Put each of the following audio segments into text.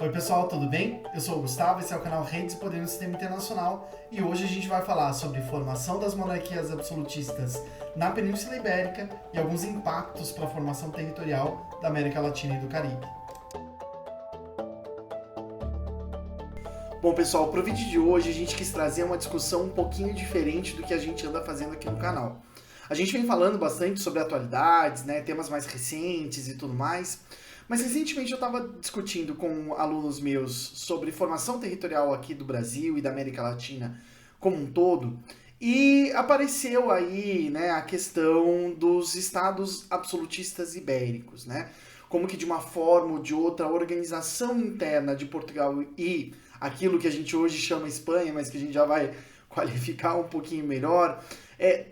Oi pessoal, tudo bem? Eu sou o Gustavo, esse é o canal Redes e Poder no Sistema Internacional e hoje a gente vai falar sobre formação das monarquias absolutistas na Península Ibérica e alguns impactos para a formação territorial da América Latina e do Caribe. Bom pessoal, para o vídeo de hoje a gente quis trazer uma discussão um pouquinho diferente do que a gente anda fazendo aqui no canal. A gente vem falando bastante sobre atualidades, né, temas mais recentes e tudo mais, mas recentemente eu estava discutindo com alunos meus sobre formação territorial aqui do Brasil e da América Latina como um todo, e apareceu aí, né, a questão dos estados absolutistas ibéricos, né? Como que de uma forma ou de outra a organização interna de Portugal e aquilo que a gente hoje chama Espanha, mas que a gente já vai qualificar um pouquinho melhor,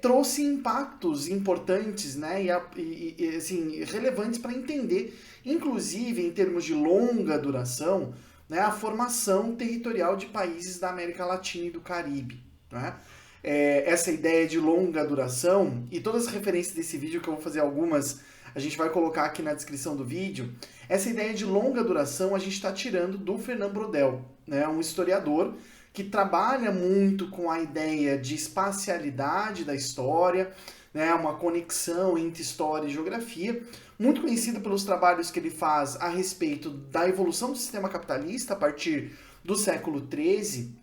trouxe impactos importantes, né, e assim, relevantes para entender, inclusive em termos de longa duração, né, a formação territorial de países da América Latina e do Caribe. Né? Essa ideia de longa duração, e todas as referências desse vídeo, que eu vou fazer algumas, a gente vai colocar aqui na descrição do vídeo, essa ideia de longa duração a gente está tirando do Fernand Braudel, né, um historiador que trabalha muito com a ideia de espacialidade da história, né, uma conexão entre história e geografia, muito conhecido pelos trabalhos que ele faz a respeito da evolução do sistema capitalista a partir do século XIII,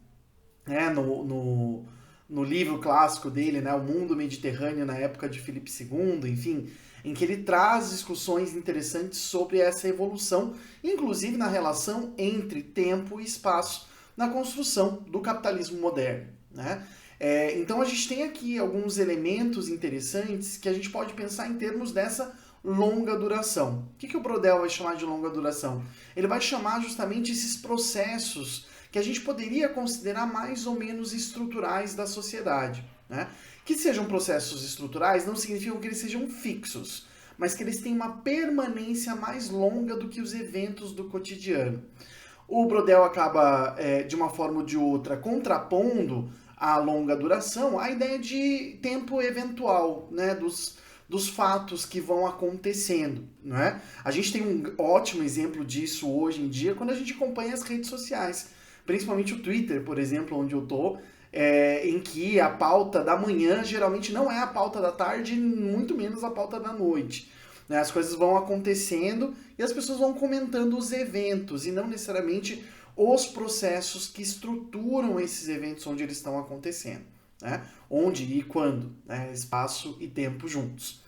né, no livro clássico dele, né, O Mundo Mediterrâneo na época de Filipe II, enfim, em que ele traz discussões interessantes sobre essa evolução, inclusive na relação entre tempo e espaço, na construção do capitalismo moderno. Né? Então a gente tem aqui alguns elementos interessantes que a gente pode pensar em termos dessa longa duração. O que o Braudel vai chamar de longa duração? Ele vai chamar justamente esses processos que a gente poderia considerar mais ou menos estruturais da sociedade. Né? Que sejam processos estruturais não significam que eles sejam fixos, mas que eles têm uma permanência mais longa do que os eventos do cotidiano. O Braudel acaba, de uma forma ou de outra, contrapondo à longa duração a ideia de tempo eventual, né, dos fatos que vão acontecendo. Né? A gente tem um ótimo exemplo disso hoje em dia quando a gente acompanha as redes sociais, principalmente o Twitter, por exemplo, onde eu estou, em que a pauta da manhã geralmente não é a pauta da tarde, muito menos a pauta da noite. As coisas vão acontecendo e as pessoas vão comentando os eventos e não necessariamente os processos que estruturam esses eventos onde eles estão acontecendo. Né? Onde e quando, né? Espaço e tempo juntos.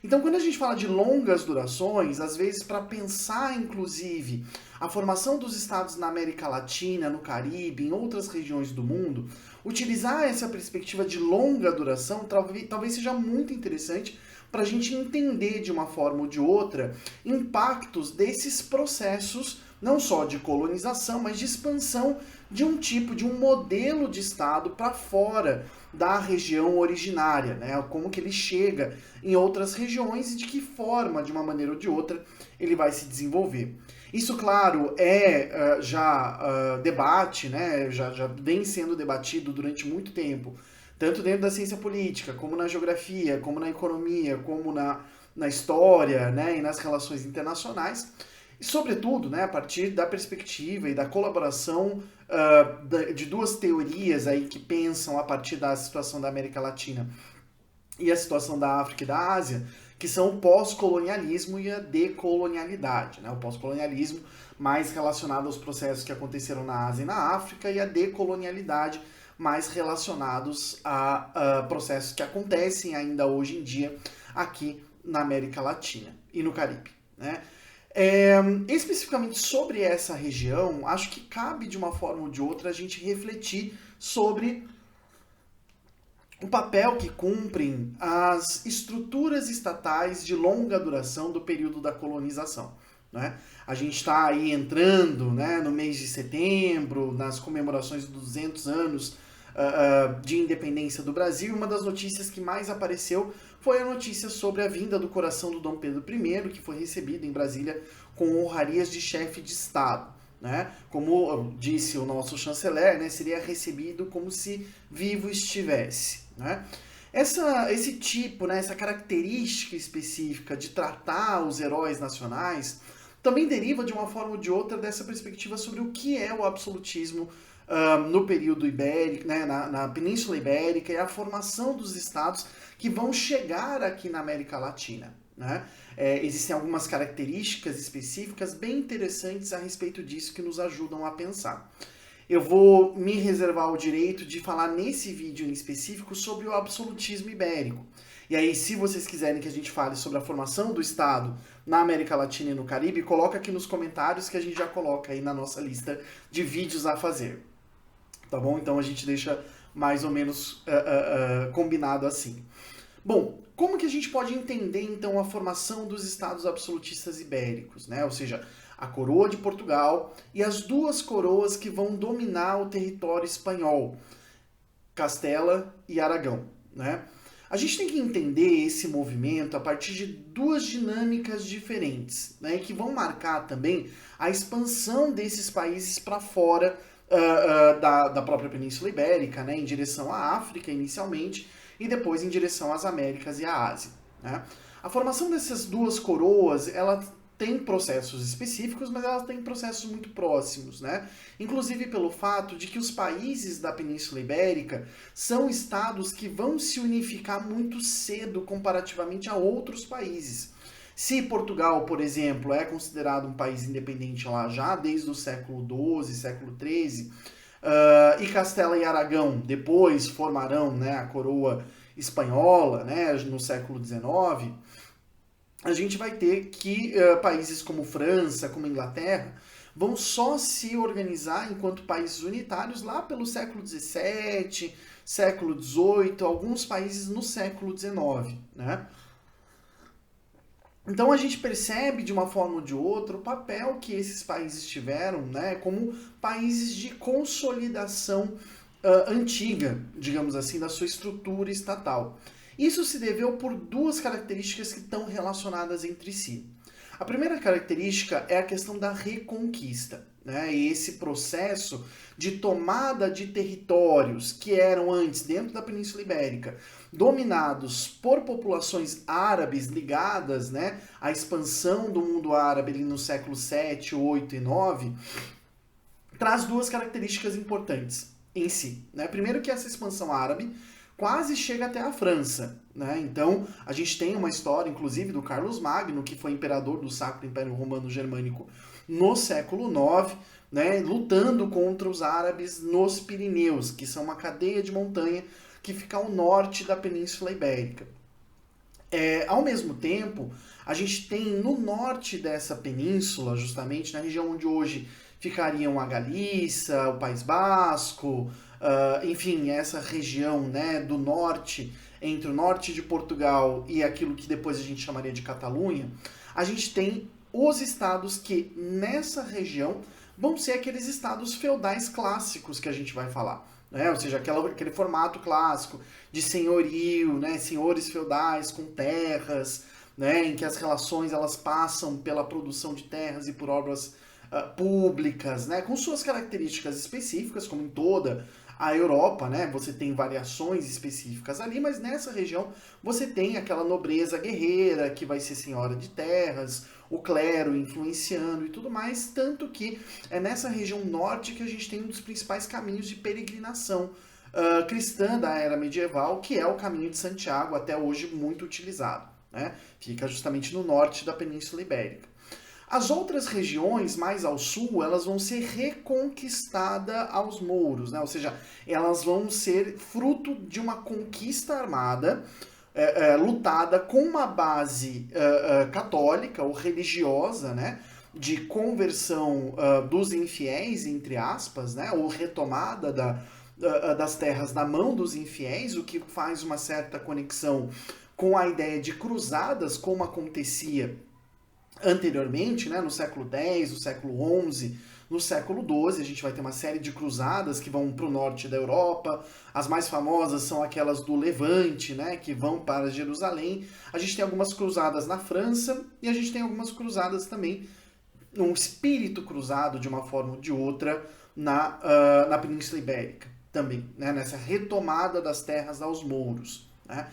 Então, quando a gente fala de longas durações, às vezes para pensar, inclusive, a formação dos estados na América Latina, no Caribe, em outras regiões do mundo, utilizar essa perspectiva de longa duração talvez seja muito interessante para a gente entender de uma forma ou de outra impactos desses processos, não só de colonização, mas de expansão de um tipo, de um modelo de Estado para fora da região originária, né? Como que ele chega em outras regiões e de que forma, de uma maneira ou de outra, ele vai se desenvolver. Isso, claro, já debate, né? Já vem sendo debatido durante muito tempo, tanto dentro da ciência política, como na geografia, como na economia, como na história, né, e nas relações internacionais, e sobretudo, né, a partir da perspectiva e da colaboração de duas teorias aí que pensam a partir da situação da América Latina e a situação da África e da Ásia, que são o pós-colonialismo e a decolonialidade. Né? O pós-colonialismo mais relacionado aos processos que aconteceram na Ásia e na África, e a decolonialidade mais relacionados a processos que acontecem ainda hoje em dia aqui na América Latina e no Caribe. Né? Especificamente sobre essa região, acho que cabe de uma forma ou de outra a gente refletir sobre o papel que cumprem as estruturas estatais de longa duração do período da colonização. Né? A gente está aí entrando, né, no mês de setembro, nas comemorações dos 200 anos de independência do Brasil, e uma das notícias que mais apareceu foi a notícia sobre a vinda do coração do Dom Pedro I, que foi recebido em Brasília com honrarias de chefe de Estado. Né? Como disse o nosso chanceler, né, seria recebido como se vivo estivesse. Né? Esse tipo, né, essa característica específica de tratar os heróis nacionais também deriva de uma forma ou de outra dessa perspectiva sobre o que é o absolutismo no período ibérico, né, na Península Ibérica, e a formação dos estados que vão chegar aqui na América Latina. Né? Existem algumas características específicas bem interessantes a respeito disso que nos ajudam a pensar. Eu vou me reservar o direito de falar nesse vídeo em específico sobre o absolutismo ibérico. E aí, se vocês quiserem que a gente fale sobre a formação do Estado na América Latina e no Caribe, coloca aqui nos comentários que a gente já coloca aí na nossa lista de vídeos a fazer. Tá bom? Então a gente deixa mais ou menos combinado assim. Bom, como que a gente pode entender então a formação dos estados absolutistas ibéricos, né? Ou seja, a coroa de Portugal e as duas coroas que vão dominar o território espanhol, Castela e Aragão, né? A gente tem que entender esse movimento a partir de duas dinâmicas diferentes, né, que vão marcar também a expansão desses países para fora da própria Península Ibérica, né, em direção à África inicialmente e depois em direção às Américas e à Ásia. Né? A formação dessas duas coroas, ela tem processos específicos, mas elas têm processos muito próximos, né? Inclusive pelo fato de que os países da Península Ibérica são estados que vão se unificar muito cedo comparativamente a outros países. Se Portugal, por exemplo, é considerado um país independente lá já desde o século XII, século XIII, e Castela e Aragão depois formarão, né, a coroa espanhola, né, no século XIX, a gente vai ter que países como França, como Inglaterra, vão só se organizar enquanto países unitários lá pelo século XVII, século XVIII, alguns países no século XIX, né? Então a gente percebe de uma forma ou de outra o papel que esses países tiveram, né, como países de consolidação antiga, digamos assim, da sua estrutura estatal. Isso se deveu por duas características que estão relacionadas entre si. A primeira característica é a questão da reconquista, né? E esse processo de tomada de territórios que eram antes, dentro da Península Ibérica, dominados por populações árabes ligadas, né, à expansão do mundo árabe ali no século 7, 8 e 9, traz duas características importantes em si. Né? Primeiro que essa expansão árabe quase chega até a França, né? Então, a gente tem uma história, inclusive, do Carlos Magno, que foi imperador do Sacro Império Romano Germânico no século IX, né? Lutando contra os árabes nos Pirineus, que são uma cadeia de montanha que fica ao norte da Península Ibérica. Ao mesmo tempo, a gente tem no norte dessa península, justamente, na região onde hoje ficariam a Galícia, o País Basco, enfim, essa região, né, do norte, entre o norte de Portugal e aquilo que depois a gente chamaria de Catalunha, a gente tem os estados que nessa região vão ser aqueles estados feudais clássicos que a gente vai falar. Né? Ou seja, aquele formato clássico de senhorio, né? Senhores feudais com terras, né? Em que as relações elas passam pela produção de terras e por obras públicas, né? Com suas características específicas, como em toda a Europa, né? Você tem variações específicas ali, mas nessa região você tem aquela nobreza guerreira que vai ser senhora de terras, o clero influenciando e tudo mais, tanto que é nessa região norte que a gente tem um dos principais caminhos de peregrinação cristã da era medieval, que é o caminho de Santiago, até hoje muito utilizado. Né? Fica justamente no norte da Península Ibérica. As outras regiões, mais ao sul, elas vão ser reconquistadas aos mouros, né? Ou seja, elas vão ser fruto de uma conquista armada, lutada com uma base católica ou religiosa, né? De conversão dos infiéis, entre aspas, né? Ou retomada das terras da mão dos infiéis, o que faz uma certa conexão com a ideia de cruzadas, como acontecia anteriormente, né, no século X, no século XI, no século XII, a gente vai ter uma série de cruzadas que vão para o norte da Europa. As mais famosas são aquelas do Levante, né, que vão para Jerusalém. A gente tem algumas cruzadas na França e a gente tem algumas cruzadas também, um espírito cruzado de uma forma ou de outra na Península Ibérica também, né, nessa retomada das terras aos mouros. Né.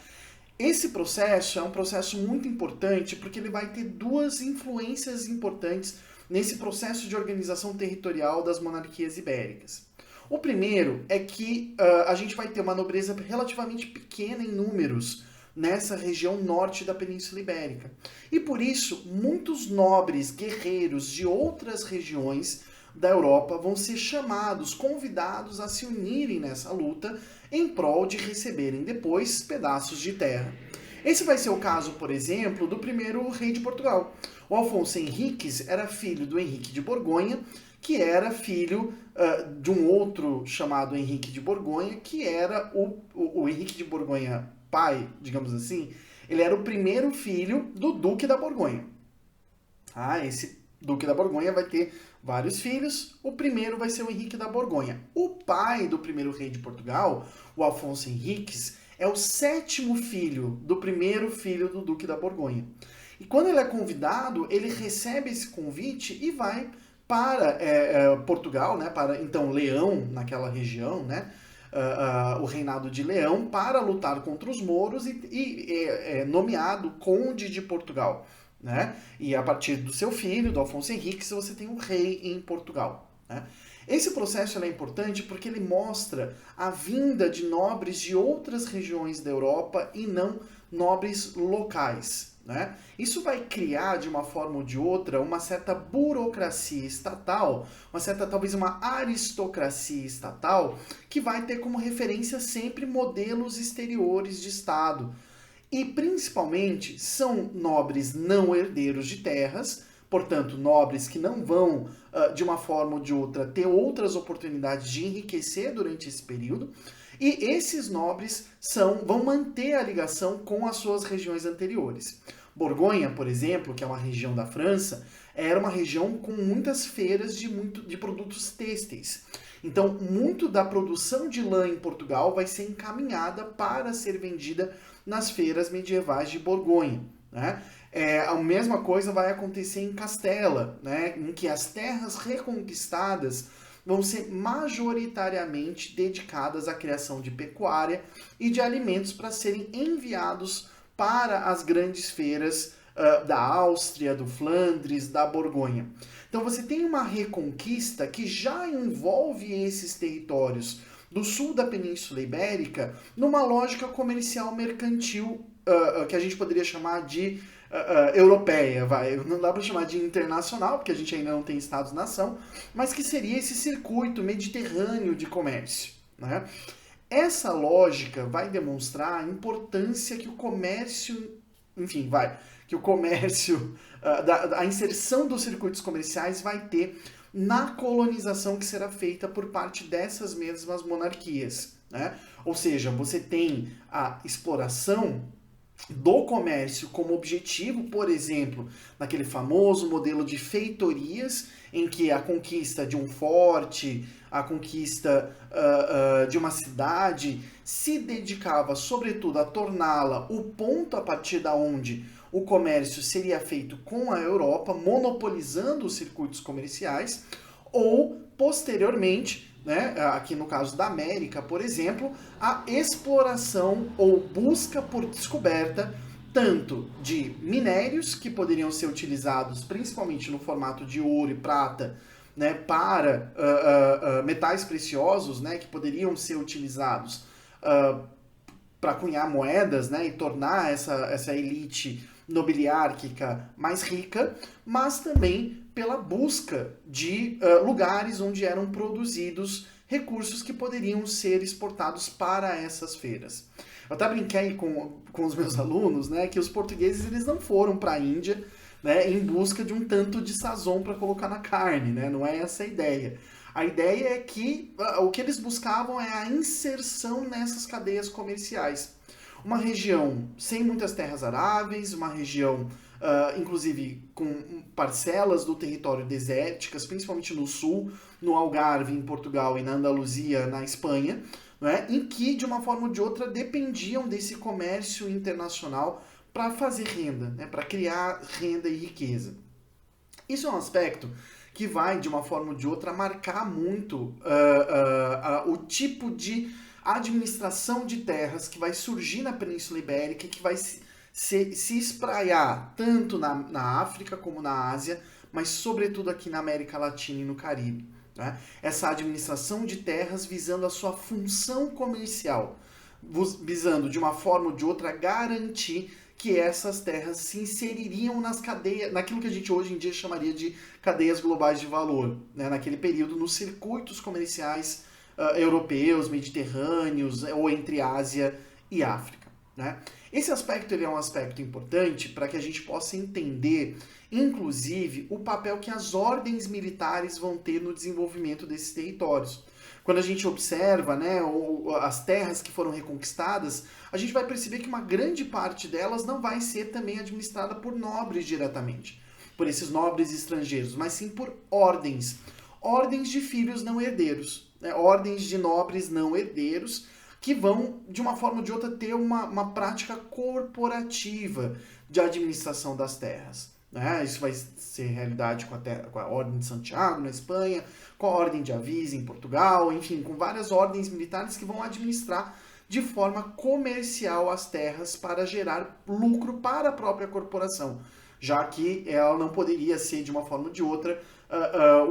Esse processo é um processo muito importante porque ele vai ter duas influências importantes nesse processo de organização territorial das monarquias ibéricas. O primeiro é que a gente vai ter uma nobreza relativamente pequena em números nessa região norte da Península Ibérica. E por isso, muitos nobres guerreiros de outras regiões da Europa vão ser chamados, convidados a se unirem nessa luta em prol de receberem depois pedaços de terra. Esse vai ser o caso, por exemplo, do primeiro rei de Portugal. O Afonso Henriques era filho do Henrique de Borgonha, que era filho de um outro chamado Henrique de Borgonha, que era o Henrique de Borgonha pai, digamos assim. Ele era o primeiro filho do Duque da Borgonha. Esse Duque da Borgonha vai ter vários filhos. O primeiro vai ser o Henrique da Borgonha. O pai do primeiro rei de Portugal, o Afonso Henriques, é o 7º filho do primeiro filho do Duque da Borgonha. E quando ele é convidado, ele recebe esse convite e vai para Portugal, né, para então Leão, naquela região, né, o reinado de Leão, para lutar contra os mouros e é nomeado conde de Portugal. Né? E a partir do seu filho, do Afonso Henriques, você tem um rei em Portugal. Né? Esse processo é importante porque ele mostra a vinda de nobres de outras regiões da Europa e não nobres locais. Né? Isso vai criar, de uma forma ou de outra, uma certa burocracia estatal, talvez uma aristocracia estatal, que vai ter como referência sempre modelos exteriores de Estado. E, principalmente, são nobres não herdeiros de terras, portanto, nobres que não vão, de uma forma ou de outra, ter outras oportunidades de enriquecer durante esse período. E esses nobres vão manter a ligação com as suas regiões anteriores. Borgonha, por exemplo, que é uma região da França, era uma região com muitas feiras de produtos têxteis. Então, muito da produção de lã em Portugal vai ser encaminhada para ser vendida nas feiras medievais de Borgonha. Né? A mesma coisa vai acontecer em Castela, né? Em que as terras reconquistadas vão ser majoritariamente dedicadas à criação de pecuária e de alimentos para serem enviados para as grandes feiras da Áustria, do Flandres, da Borgonha. Então você tem uma reconquista que já envolve esses territórios do sul da Península Ibérica numa lógica comercial mercantil que a gente poderia chamar de europeia, não dá para chamar de internacional, porque a gente ainda não tem Estados-nação, mas que seria esse circuito mediterrâneo de comércio. Né? Essa lógica vai demonstrar a importância que o comércio, a inserção dos circuitos comerciais vai ter na colonização que será feita por parte dessas mesmas monarquias. Né? Ou seja, você tem a exploração do comércio como objetivo, por exemplo, naquele famoso modelo de feitorias, em que a conquista de um forte, a conquista de uma cidade, se dedicava sobretudo a torná-la o ponto a partir da onde o comércio seria feito com a Europa, monopolizando os circuitos comerciais, ou, posteriormente, né, aqui no caso da América, por exemplo, a exploração ou busca por descoberta tanto de minérios que poderiam ser utilizados principalmente no formato de ouro e prata, né, para metais preciosos, né, que poderiam ser utilizados para cunhar moedas, né, e tornar essa elite nobiliárquica mais rica, mas também pela busca de lugares onde eram produzidos recursos que poderiam ser exportados para essas feiras. Eu até brinquei com os meus alunos, né, que os portugueses eles não foram para a Índia, né, em busca de um tanto de sazon para colocar na carne, né, não é essa a ideia. A ideia é que o que eles buscavam é a inserção nessas cadeias comerciais. Uma região sem muitas terras aráveis, uma região, inclusive, com parcelas do território desérticas, principalmente no sul, no Algarve, em Portugal, e na Andaluzia, na Espanha, né, em que, de uma forma ou de outra, dependiam desse comércio internacional para fazer renda, né, para criar renda e riqueza. Isso é um aspecto que vai, de uma forma ou de outra, marcar muito o tipo de administração de terras que vai surgir na Península Ibérica e que vai se espraiar tanto na África como na Ásia, mas sobretudo aqui na América Latina e no Caribe. Né? Essa administração de terras visando a sua função comercial, visando de uma forma ou de outra garantir que essas terras se inseririam nas cadeias, naquilo que a gente hoje em dia chamaria de cadeias globais de valor, né? Naquele período, nos circuitos comerciais europeus, mediterrâneos, ou entre Ásia e África. Né? Esse aspecto ele é um aspecto importante para que a gente possa entender, inclusive, o papel que as ordens militares vão ter no desenvolvimento desses territórios. Quando a gente observa, né, as terras que foram reconquistadas, a gente vai perceber que uma grande parte delas não vai ser também administrada por nobres diretamente, por esses nobres estrangeiros, mas sim por ordens de filhos não herdeiros, né, ordens de nobres não herdeiros, que vão, de uma forma ou de outra, ter uma prática corporativa de administração das terras. Né? Isso vai ser realidade com a Ordem de Santiago na Espanha, com a Ordem de Avís em Portugal, enfim, com várias ordens militares que vão administrar de forma comercial as terras para gerar lucro para a própria corporação, já que ela não poderia ser, de uma forma ou de outra,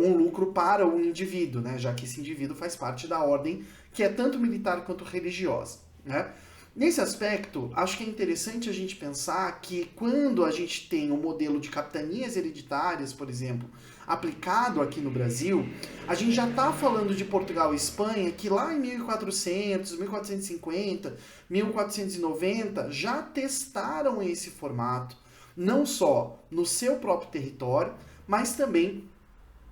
um lucro para o indivíduo, né? Já que esse indivíduo faz parte da ordem que é tanto militar quanto religiosa. Né? Nesse aspecto, acho que é interessante a gente pensar que quando a gente tem um modelo de capitanias hereditárias, por exemplo, aplicado aqui no Brasil, a gente já está falando de Portugal e Espanha, que lá em 1400, 1450, 1490 já testaram esse formato, não só no seu próprio território, mas também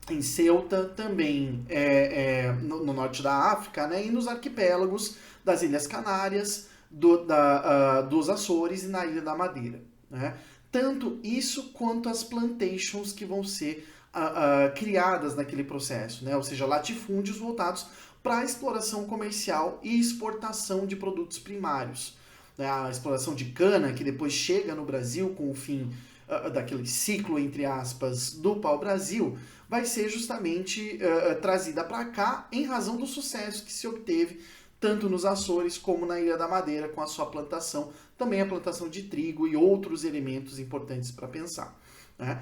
em Ceuta, também no norte da África, né, e nos arquipélagos das Ilhas Canárias, dos Açores e na Ilha da Madeira. Né? Tanto isso quanto as plantations que vão ser criadas naquele processo, né? Ou seja, latifúndios voltados para a exploração comercial e exportação de produtos primários. Né? A exploração de cana, que depois chega no Brasil com o fim daquele ciclo, entre aspas, do pau-brasil, vai ser justamente trazida para cá em razão do sucesso que se obteve tanto nos Açores como na Ilha da Madeira com a sua plantação, também a plantação de trigo e outros elementos importantes para pensar. Né?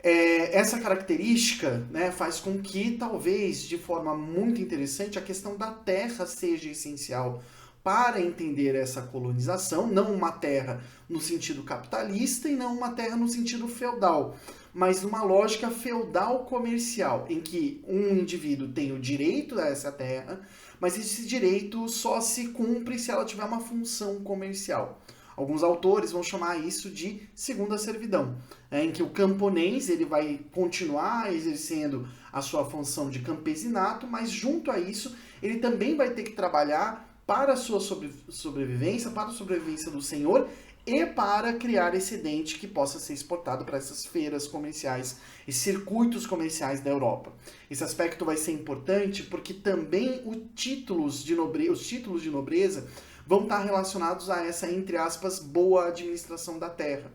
Essa característica, né, faz com que, talvez, de forma muito interessante, a questão da terra seja essencial para entender essa colonização, não uma terra no sentido capitalista e não uma terra no sentido feudal, mas numa lógica feudal comercial, em que um indivíduo tem o direito a essa terra, mas esse direito só se cumpre se ela tiver uma função comercial. Alguns autores vão chamar isso de segunda servidão, em que o camponês ele vai continuar exercendo a sua função de campesinato, mas junto a isso ele também vai ter que trabalhar para a sua sobrevivência, para a sobrevivência do senhor e para criar excedente que possa ser exportado para essas feiras comerciais e circuitos comerciais da Europa. Esse aspecto vai ser importante porque também os títulos de nobreza vão estar relacionados a essa, entre aspas, boa administração da terra,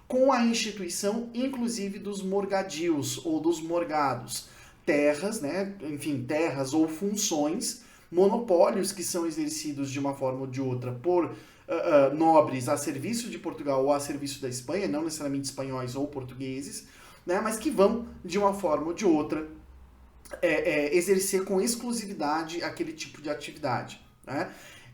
com a instituição, inclusive, dos morgadios ou dos morgados, terras, né, enfim, terras ou funções, monopólios que são exercidos de uma forma ou de outra por nobres a serviço de Portugal ou a serviço da Espanha, não necessariamente espanhóis ou portugueses, né, mas que vão, de uma forma ou de outra, exercer com exclusividade aquele tipo de atividade. Né?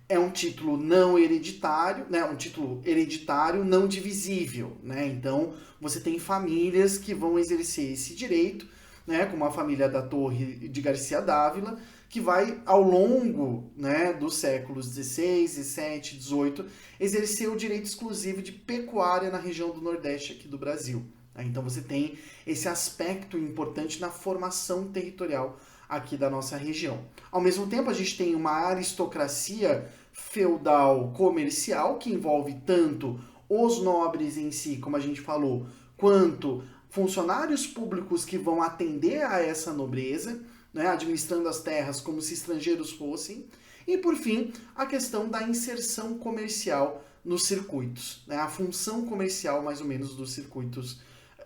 É um título não hereditário, né, um título hereditário não divisível. Né? Então, você tem famílias que vão exercer esse direito, né, como a família da Torre de Garcia Dávila, que vai, ao longo, né, dos séculos XVI, XVII, XVIII, exercer o direito exclusivo de pecuária na região do Nordeste aqui do Brasil. Então você tem esse aspecto importante na formação territorial aqui da nossa região. Ao mesmo tempo, a gente tem uma aristocracia feudal comercial, que envolve tanto os nobres em si, como a gente falou, quanto funcionários públicos que vão atender a essa nobreza, né, administrando as terras como se estrangeiros fossem. E, por fim, a questão da inserção comercial nos circuitos, né, a função comercial, mais ou menos, dos circuitos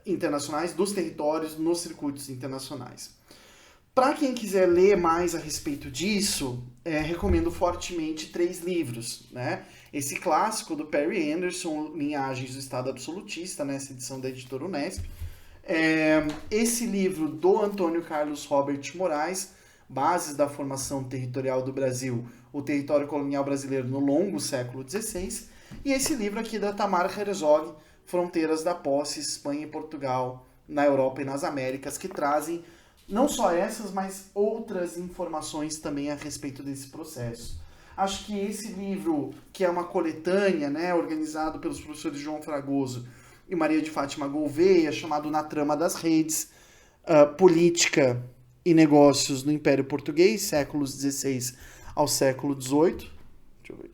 internacionais, dos territórios nos circuitos internacionais. Para quem quiser ler mais a respeito disso, recomendo fortemente 3 livros, né? Esse clássico do Perry Anderson, Linhagens do Estado Absolutista, nessa edição da editora Unesp. Esse livro do Antônio Carlos Robert Moraes, Bases da Formação Territorial do Brasil, o Território Colonial Brasileiro no Longo Século XVI. E esse livro aqui da Tamar Herzog, Fronteiras da Posse, Espanha e Portugal, na Europa e nas Américas, que trazem não só essas, mas outras informações também a respeito desse processo. Acho que esse livro, que é uma coletânea, né, organizado pelos professores João Fragoso e Maria de Fátima Gouveia, chamado Na Trama das Redes, Política e Negócios no Império Português, séculos XVI ao século XVIII. Deixa eu ver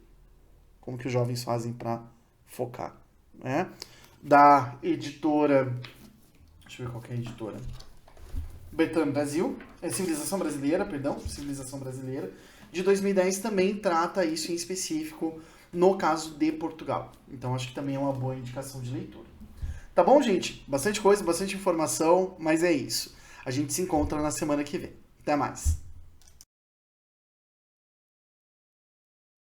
como que os jovens fazem para focar, né? Da editora... Deixa eu ver qual que é a editora. Bertrand Brasil, Civilização Brasileira, de 2010, também trata isso em específico no caso de Portugal. Então acho que também é uma boa indicação de leitura. Tá bom, gente? Bastante coisa, bastante informação, mas é isso. A gente se encontra na semana que vem. Até mais.